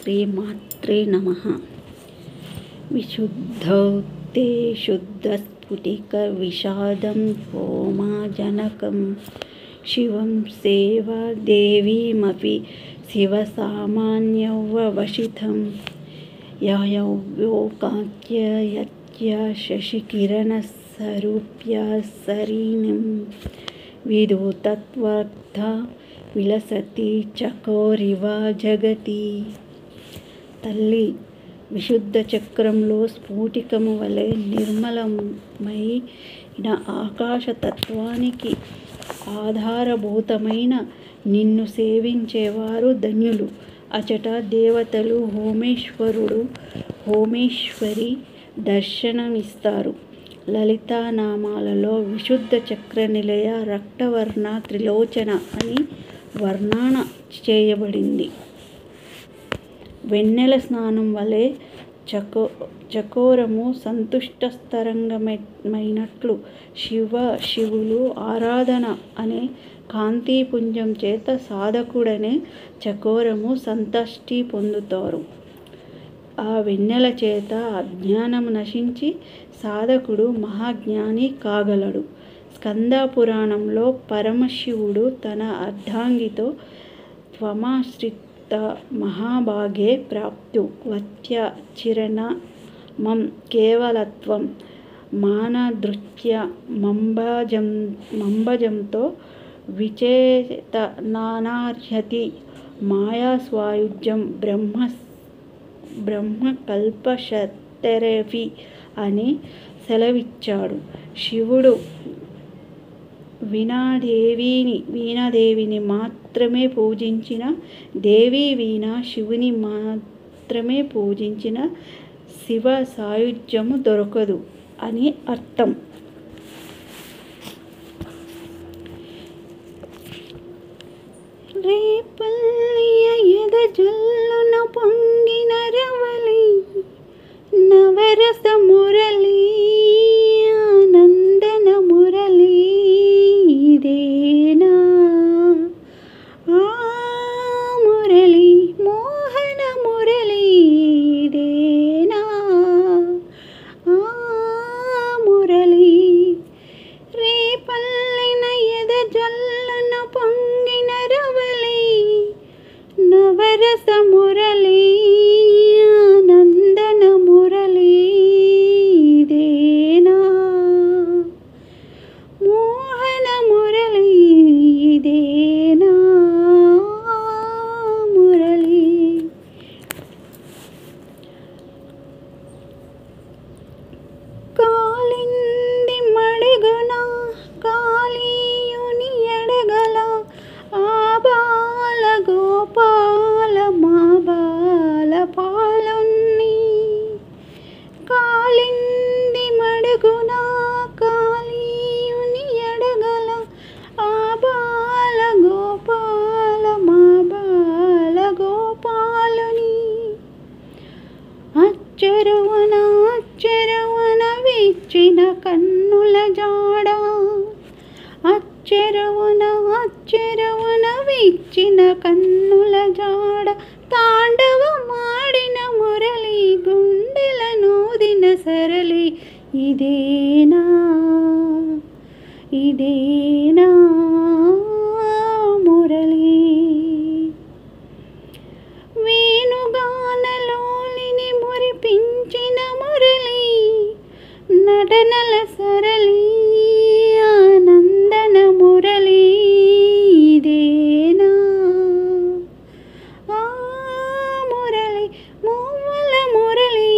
శ్రీమాత్రే నమః. విశుద్ధౌ తే శుద్ధస్ఫుటిక విషాదం హోమజనకం శివం సేవా దేవీమపి శివసామాన్యవశితం యయోకాఖ్య యత్య శశికిరణస్వరూప్య సరీనిం విదో తత్వర్థ విలసతి చకోరివ జగతి. తల్లి విశుద్ధ చక్రంలో స్ఫూటికము వలె నిర్మలమైన ఆకాశతత్వానికి ఆధారభూతమైన నిన్ను సేవించేవారు ధన్యులు. అచట దేవతలు హోమేశ్వరి దర్శనమిస్తారు. లలితానామాలలో విశుద్ధ చక్ర నిలయ రక్తవర్ణ త్రిలోచన అని వర్ణన చేయబడింది. వెన్నెల స్నానం వలె చకోరము సంతుష్టస్తరంగమైనట్లు శివులు ఆరాధన అనే కాంతిపుంజం చేత సాధకుడనే చకోరము సంతష్టి పొందుతారు. ఆ వెన్నెల చేత అజ్ఞానము నశించి సాధకుడు మహాజ్ఞాని కాగలడు. స్కంద పురాణంలో పరమశివుడు తన అర్ధాంగితో త్వమాశ్రిత మహాభాగే ప్రాప్తు వత్య చిరణమం కేవలత్వం మానదృత్య మంబజంతో విచేతనానార్హతి మాయాస్వాయుజ్యం బ్రహ్మకల్పశతరేఫి అని సెలవిచ్చాడు. శివుడు వీణాదేవిని మాత్రమే పూజించిన దేవీ వీణ శివుని మాత్రమే పూజించిన శివ సాయుజ్యము దొరకదు అని అర్థం. రేపల్లియ ఎదజల్లున పొంగిన రవలి నవరస మురళి ఆనందన మురళి ఇదేనా ఆ మురళి మోహన మురళి ఇదేనా ఆ మురళి. రేపల్లిన ఎదజల్లున పొంగిన రవలి నవరస మురళి ఆనందన మురళి ఇదేనా మోహన మురళి ఇదేనా మురళి. కాలింది మడుగున కాళీయుని ఎడగల ఆ బాల గోపాల మా బాల పాలుని. కాలింది మడుగున కాళీయుని ఎడగల ఆ బాల గోపాల మా బాల గోపాలుని. అచ్చెరువన విచ్చిన కన్నుల జాడ అచ్చెరువన విచ్చిన కన్నుల జాడ తాండవమాడిన మురళి గుండెల నూదిన సరళి ఇదేనా ఇదేనా మురళి. వేణుగానలోలిని మురిపించిన మురళి నటనల సరళి ఆనందన మురళి ఇదేనా ఆ మురళి మువ్వల మురళి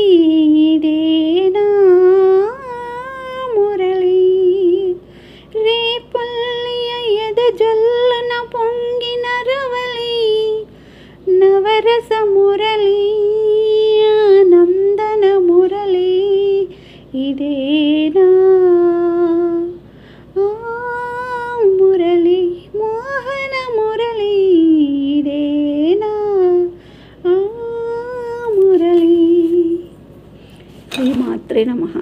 ఇదేనా మురళి. రేపల్లియ ఎదజల్లున పొంగిన రవలి నవరస మురళి ఆనందన మురళి ఇదేనా ఆ మురళి మోహన మురళి ఇదేనా ఆ మురళి. శ్రీమాత్రే నమః.